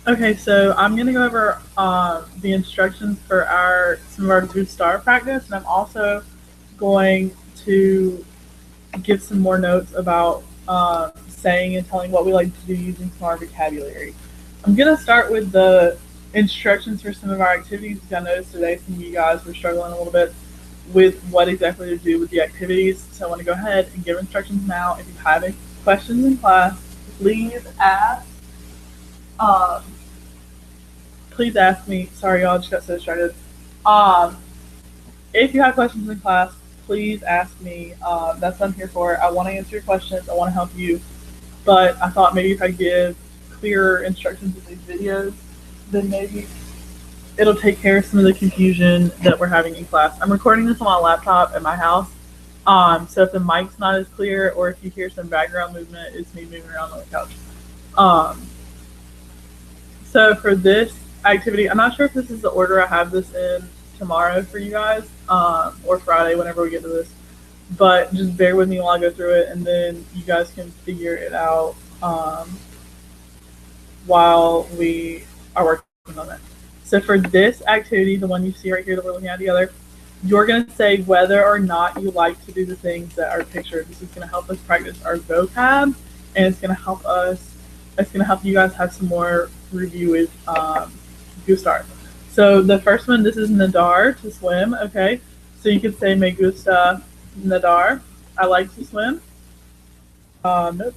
Okay, so I'm gonna go over the instructions for our some of our gusta practice, and I'm also going to give some more notes about saying and telling what we like to do using some of our vocabulary. I'm gonna start with the instructions for some of our activities because I noticed today some of you guys were struggling a little bit with what exactly to do with the activities. So I want to go ahead and give instructions now. If you have any questions in class, please ask. Um, please ask me. Sorry, y'all just got so distracted. Um, if you have questions in class, please ask me. That's what I'm here for. I want to answer your questions. I want to help you. But I thought maybe if I give clearer instructions in these videos, then maybe it'll take care of some of the confusion that we're having in class. I'm recording this on my laptop at my house. So if the mic's not as clear or if you hear some background movement, it's me moving around on the couch. Um, so for this activity, I'm not sure if this is the order I have this in tomorrow for you guys, or Friday, whenever we get to this. But just bear with me while I go through it, and then you guys can figure it out while we are working on it. So for this activity, the one you see right here that we're looking at together, you're going to say whether or not you like to do the things that are pictured. This is going to help us practice our vocab, and it's going to help us. It's going to help you guys have some more review with Gustar. So the first one, this is nadar, to swim. Okay, so you could say me gusta nadar. I like to swim. Nope.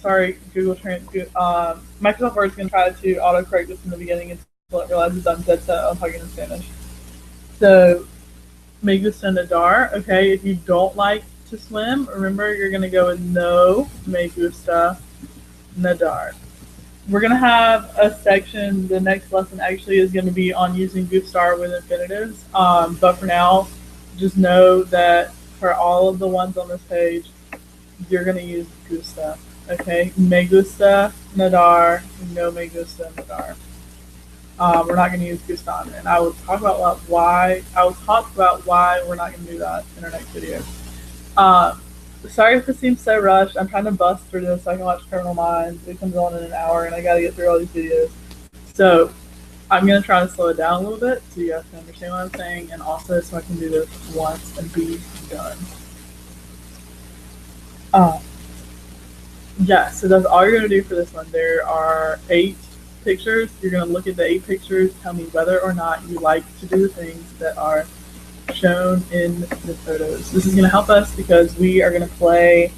Sorry, Google Translate. Microsoft Word is going to try to autocorrect this in the beginning until it realizes I'm dead set on talking in Spanish. So, me gusta nadar. Okay, if you don't like to swim, remember you're going to go with no me gusta nadar. We're going to have a section, the next lesson actually is going to be on using gustar with infinitives. But for now, just know that for all of the ones on this page, you're going to use gusta. Okay, me gusta nadar, no me gusta nadar. We're not going to use gustan, and I will talk about why. I will talk about why we're not going to do that in our next video. Um, Sorry if it seems so rushed. I'm trying to bust through this so I can watch Criminal Minds. It comes on in an hour, and I got to get through all these videos. So I'm going to try to slow it down a little bit so you guys can understand what I'm saying, and also so I can do this once and be done. Um, yeah, so that's all you're going to do for this one. There are 8 pictures. You're going to look at the 8 pictures, tell me whether or not you like to do the things that are shown in the photos. This is going to help us because we are going to play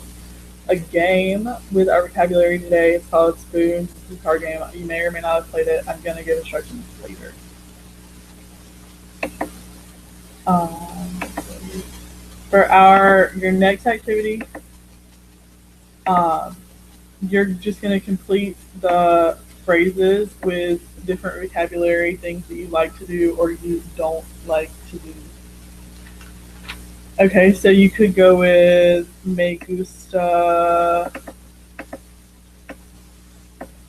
a game with our vocabulary today. It's called Spoons. It's a card game. You may or may not have played it. I'm going to give instructions later. Um, for your next activity, um, you're just going to complete the phrases with different vocabulary, things that you like to do or you don't like to do. Okay, so you could go with me gusta.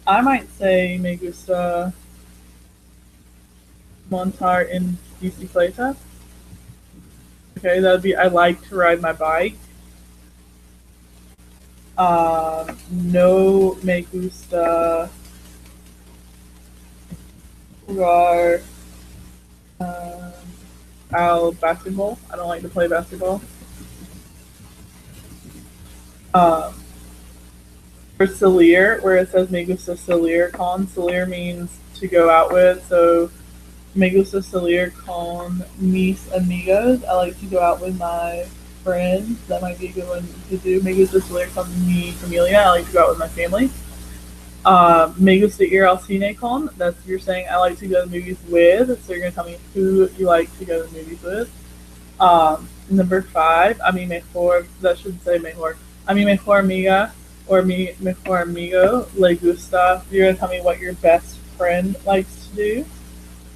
I might say me gusta montar en bicicleta. Okay, that would be I like to ride my bike. No me gusta jugar al basketball. I don't like to play basketball. Um, for salir, where it says me gusta salir con, salir means to go out with. So me gusta salir con mis amigos. I like to go out with my friends. That might be a good one to do. Me gusta salir con mi familia. I like to go out with my family. Me gusta ir al cine con. That's you're saying I like to go to the movies with. So you're gonna tell me who you like to go to the movies with. Number 5, a mi mejor. That should say mejor. A mi mejor amiga or mi mejor amigo le gusta. You're gonna tell me what your best friend likes to do.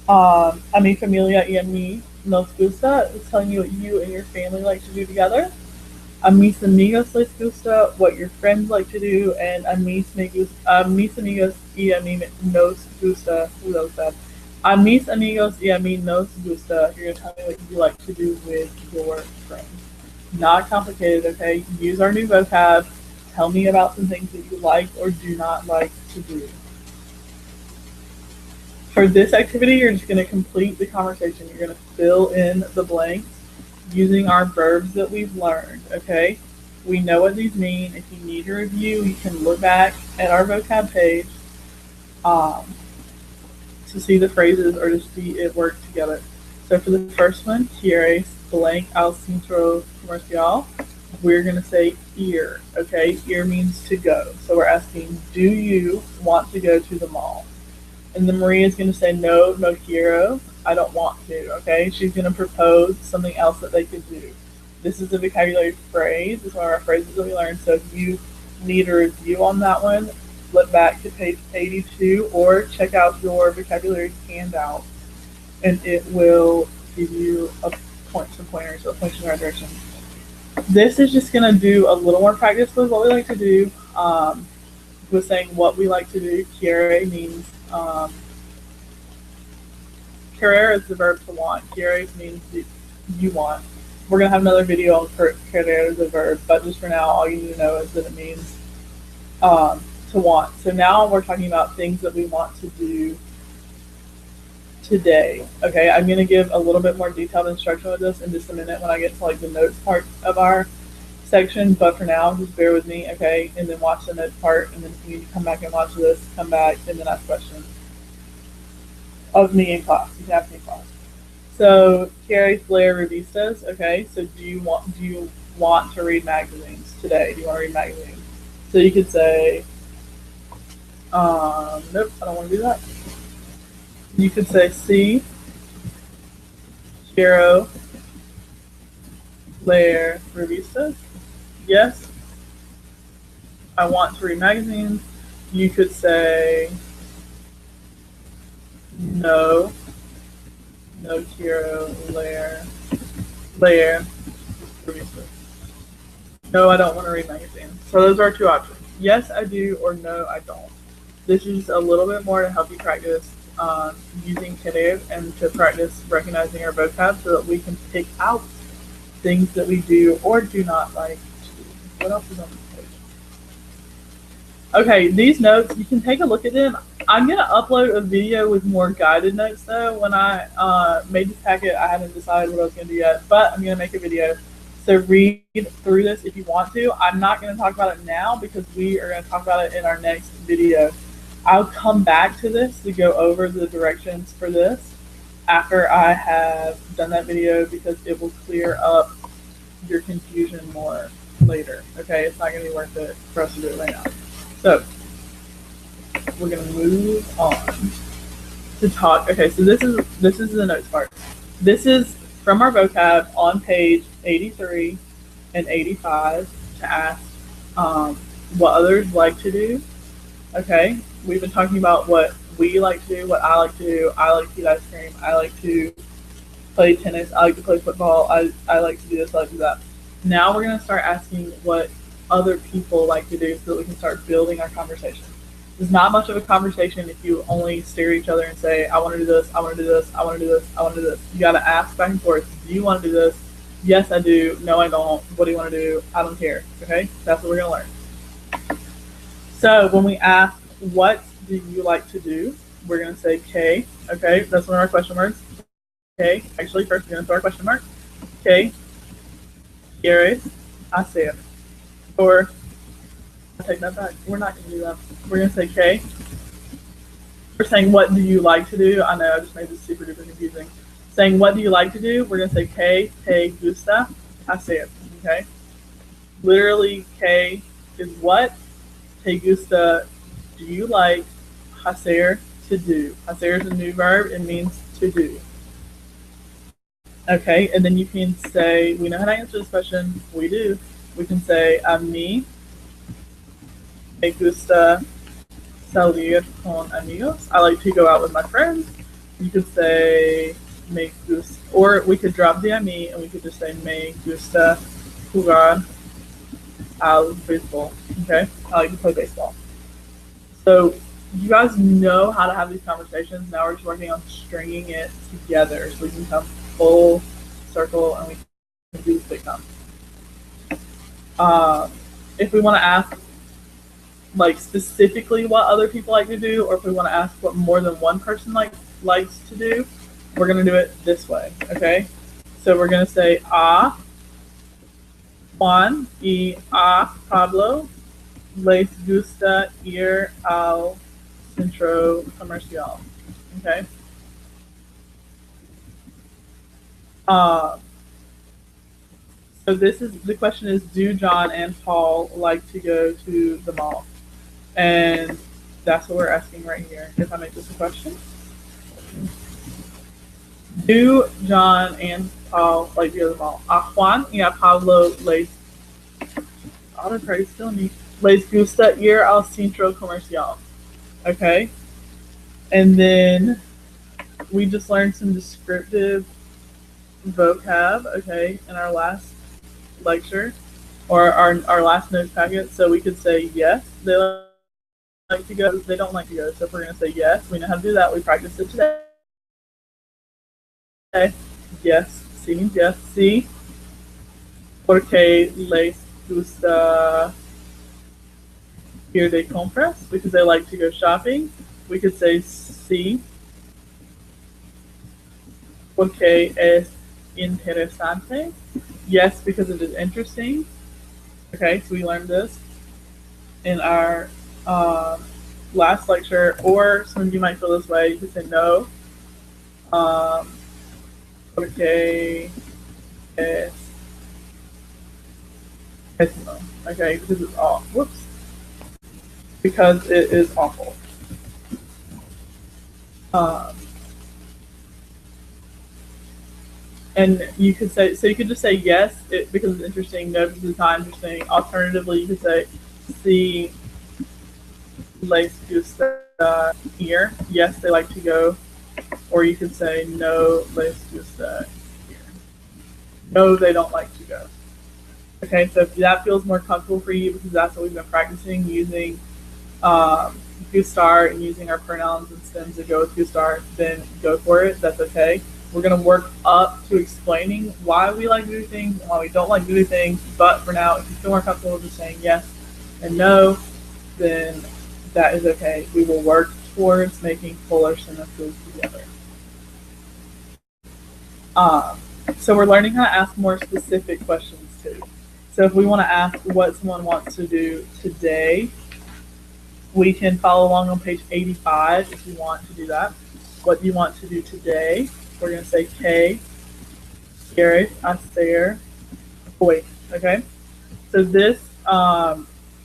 A mi familia y a mí nos gusta. It's telling you what you and your family like to do together. A mis amigos les gusta, what your friends like to do, and a mis amigos y a mí nos gusta. Ooh, that was bad. A mis amigos y a mí nos gusta. You're gonna tell me what you like to do with your friends. Not complicated, okay? Use our new vocab. Tell me about some things that you like or do not like to do. For this activity, you're just going to complete the conversation. You're going to fill in the blanks using our verbs that we've learned, okay? We know what these mean. If you need a review, you can look back at our vocab page um, to see the phrases or to see it work together. So for the first one, ¿quieres blank al centro comercial? We're going to say ir, okay? Ir means to go. So we're asking, do you want to go to the mall? And then Maria is going to say, no, no quiero. I don't want to, okay? She's going to propose something else that they could do. This is a vocabulary phrase. It's one of our phrases that we learned. So if you need a review on that one, flip back to page 82 or check out your vocabulary handout, and it will give you some pointers, a point in the right direction. This is just going to do a little more practice with what we like to do. With saying what we like to do. Quiere means querer is the verb to want. Quiere means you want. We're going to have another video on querer as a verb, but just for now, all you need to know is that it means to want. So now we're talking about things that we want to do today. Okay, I'm going to give a little bit more detailed instruction with this in just a minute when I get to like the notes part of our section, but for now, just bear with me, okay? And then watch the notes part, and then if you need to come back and watch this, come back and then ask questions of me in class. You can ask me in class. So, ¿quieres leer revistas? Okay, so do you want to read magazines today? Do you want to read magazines? So you could say, nope, I don't want to do that. You could say, sí, quiero leer revistas. Yes, I want to read magazines. You could say, no, no quiero leer revistas. No, I don't want to read magazines. So those are our two options. Yes, I do, or no, I don't. This is a little bit more to help you practice using querer and to practice recognizing our vocab so that we can pick out things that we do or do not like to do. What else is on this page? Okay, these notes, you can take a look at them. I'm going to upload a video with more guided notes though. When I made this packet, I haven't decided what I was going to do yet, but I'm going to make a video. So read through this if you want to. I'm not going to talk about it now because we are going to talk about it in our next video. I'll come back to this to go over the directions for this after I have done that video because it will clear up your confusion more later. Okay, it's not going to be worth it for us to do it right now. So we're going to move on to talk. Okay, so this is the notes part. This is from our vocab on page 83 and 85 to ask what others like to do. Okay, we've been talking about what we like to do, what I like to do. I like to eat ice cream. I like to play tennis. I like to play football. I like to do this, I like to do that. Now we're going to start asking what other people like to do so that we can start building our conversation. There's not much of a conversation if you only stare at each other and say, I want to do this, I want to do this, I want to do this, I want to do this. You got to ask back and forth. Do you want to do this? Yes, I do. No, I don't. What do you want to do? I don't care. Okay? That's what we're going to learn. So when we ask, what do you like to do? We're going to say K. Okay? That's one of our question marks. Okay? Actually, first we're going to throw our question mark. K. ¿Quieres hacer? Or, I take that back. We're not going to do that. We're going to say K. We're saying, what do you like to do? I know I just made this super duper confusing. Saying, what do you like to do? We're going to say K. Te gusta hacer. Okay? Literally, K is what? Te gusta, do you like? Hacer, to do. Hacer is a new verb. It means to do. Okay, and then you can say, we know how to answer this question. We do. We can say, a mí me gusta salir con amigos. I like to go out with my friends. You could say, me gusta, or we could drop the a mí and we could just say, me gusta jugar al béisbol. Okay, I like to play baseball. So you guys know how to have these conversations. Now we're just working on stringing it together so we can come full circle and we can do this big time. If we want to ask like specifically what other people like to do, or if we want to ask what more than one person likes to do, we're going to do it this way, okay? So we're going to say a Juan y a Pablo les gusta ir al centro comercial, okay? So the question is, do John and Paul like to go to the mall? And that's what we're asking right here. If I make this a question, do John and Paul like to go to the mall? A Juan y a Pablo les gusta ir al centro comercial. Okay, and then we just learned some descriptive vocab. Okay, in our last lecture or our last notes packet. So we could say yes, they like to go, they don't like to go. So if we're going to say yes, we know how to do that. We practiced it today. Yes, sí means yes. Sí, porque les gusta ir de compras, because they like to go shopping. We could say sí, porque es interesante. Yes, because it is interesting. Okay, so we learned this in our last lecture, or some of you might feel this way. You could say no, porque es pésimo. Okay, because it's awful. Whoops. Because it is awful. And you could say, so you could just say yes because it's interesting, no because it's not interesting. Alternatively, you could say sí les gusta ir. Yes, they like to go. Or you could say no les gusta ir. No, they don't like to go. Okay, so if that feels more comfortable for you, because that's what we've been practicing, using gustar and using our pronouns and stems that go with gustar, then go for it. That's okay. We're going to work up to explaining why we like to do things and why we don't like to do things. But for now, if you feel more comfortable just saying yes and no, then that is okay. We will work towards making fuller sentences together. So we're learning how to ask more specific questions too. So if we want to ask what someone wants to do today, we can follow along on page 85 if you want to do that. What do you want to do today? We're going to say ¿Qué quieres hacer hoy? Okay? So this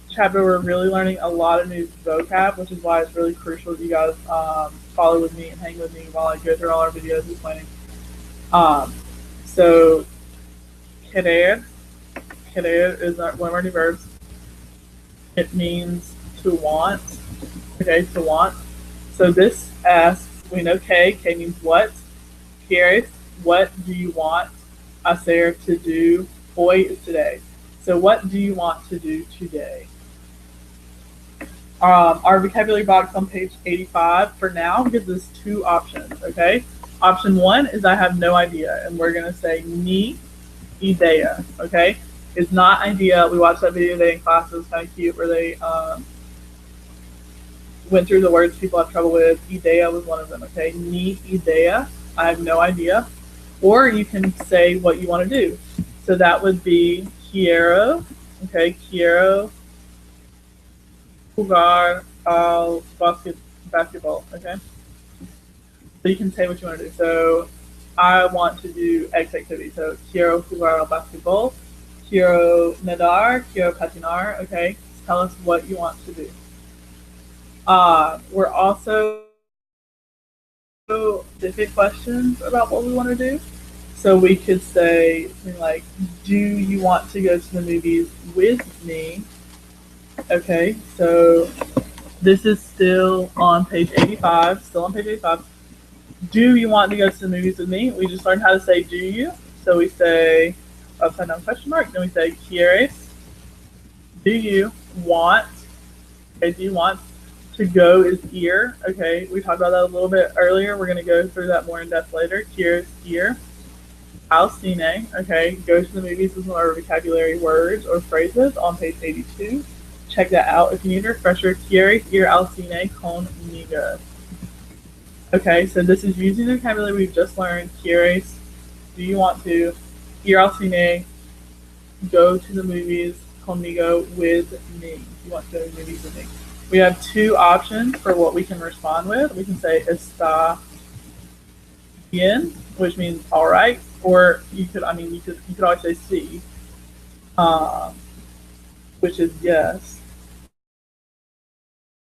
chapter, we're really learning a lot of new vocab, which is why it's really crucial that you guys follow with me and hang with me while I go through all our videos explaining. So querer is one of our new verbs. It means to want. Okay, to want. So this asks, we know K means what. Quieres, what do you want? Hacer, to do. Hoy is today. So what do you want to do today? Our vocabulary box on page 85 for now gives us two options, okay? Option one is I have no idea, and we're going to say ni idea, okay? It's not idea. We watched that video today in class. It was kind of cute where they went through the words people have trouble with. Idea was one of them, okay? Ni idea. I have no idea. Or you can say what you want to do. So that would be quiero, okay? Quiero jugar al basketball, okay? So you can say what you want to do. So I want to do X activity. So quiero jugar al basketball. Quiero nadar. Quiero patinar, okay? Tell us what you want to do. We're also specific questions about what we want to do. So we could say something like, do you want to go to the movies with me? Okay, so this is still on page 85, Do you want to go to the movies with me? We just learned how to say do you. So we say upside down question mark, then we say quieres. Do you want? Okay, do you want? To go is ir. Okay, we talked about that a little bit earlier. We're going to go through that more in depth later. Quieres ir al cine. Okay, go to the movies with more vocabulary words or phrases on page 82. check that out. If you need a refresher, ¿quieres ir al cine conmigo? Okay, so this is using the vocabulary we've just learned. ¿Quieres? Do you want to? Ir al cine, go to the movies conmigo, with me. You want to go to the movies with me. We have two options for what we can respond with. We can say está bien, which means all right, or you could always say sí, which is yes.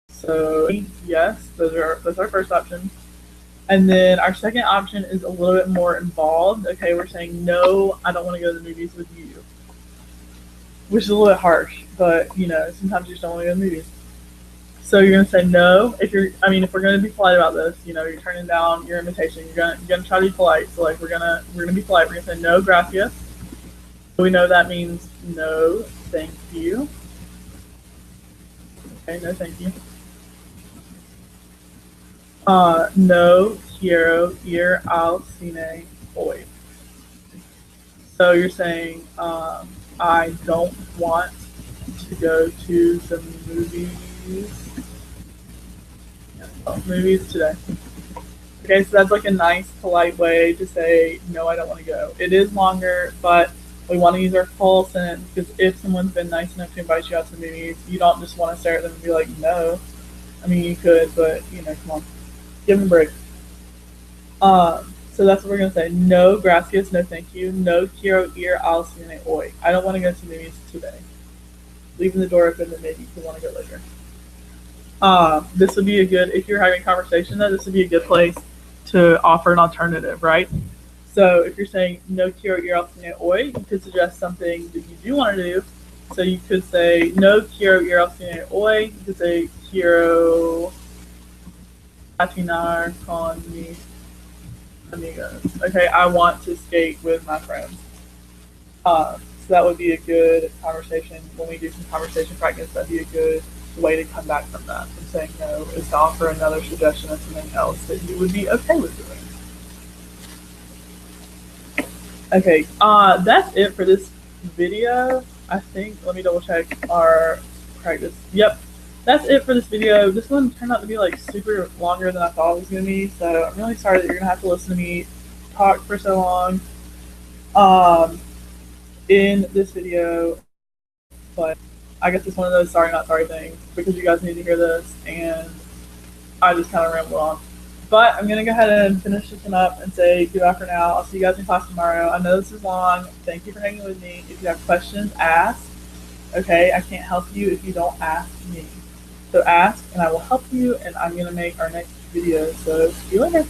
So yes, that's our first option. And then our second option is a little bit more involved. Okay, we're saying no, I don't want to go to the movies with you, which is a little bit harsh, but sometimes you just don't want to go to the movies. So you're gonna say no. If we're gonna be polite about this, you're turning down your invitation. You're gonna try to be polite. So like we're gonna be polite. We're gonna say no, gracias. We know that means no, thank you. Okay, no, thank you. No quiero ir al cine hoy. So you're saying I don't want to go to the movies today. Okay, so that's like a nice, polite way to say, no, I don't want to go. It is longer, but we want to use our full sentence because if someone's been nice enough to invite you out to the movies, you don't just want to stare at them and be like, no. You could, but, come on. Give them a break. So that's what we're going to say. No, gracias, no, thank you. No quiero ir al cine hoy. I don't want to go to the movies today. Leaving the door open, and maybe you could want to go later. This would be if you're having a conversation though, this would be a good place to offer an alternative, right? So if you're saying no quiero ir al cine hoy, you could suggest something that you do want to do. So you could say no quiero ir al cine hoy. You could say quiero patinar con mis amigos. Okay, I want to skate with my friends. So that would be a good conversation. When we do some conversation practice, that'd be a good way to come back from that. From saying no is to offer another suggestion of something else that you would be okay with doing. Okay, that's it for this video. I think, let me double check our practice. Yep, that's it for this video. This one turned out to be like super longer than I thought it was going to be, so I'm really sorry that you're going to have to listen to me talk for so long in this video, but I guess it's one of those sorry not sorry things because you guys need to hear this and I just kind of rambled on. But I'm going to go ahead and finish this one up and say goodbye for now. I'll see you guys in class tomorrow. I know this is long. Thank you for hanging with me. If you have questions, ask. Okay, I can't help you if you don't ask me. So ask and I will help you, and I'm going to make our next video. So see you later.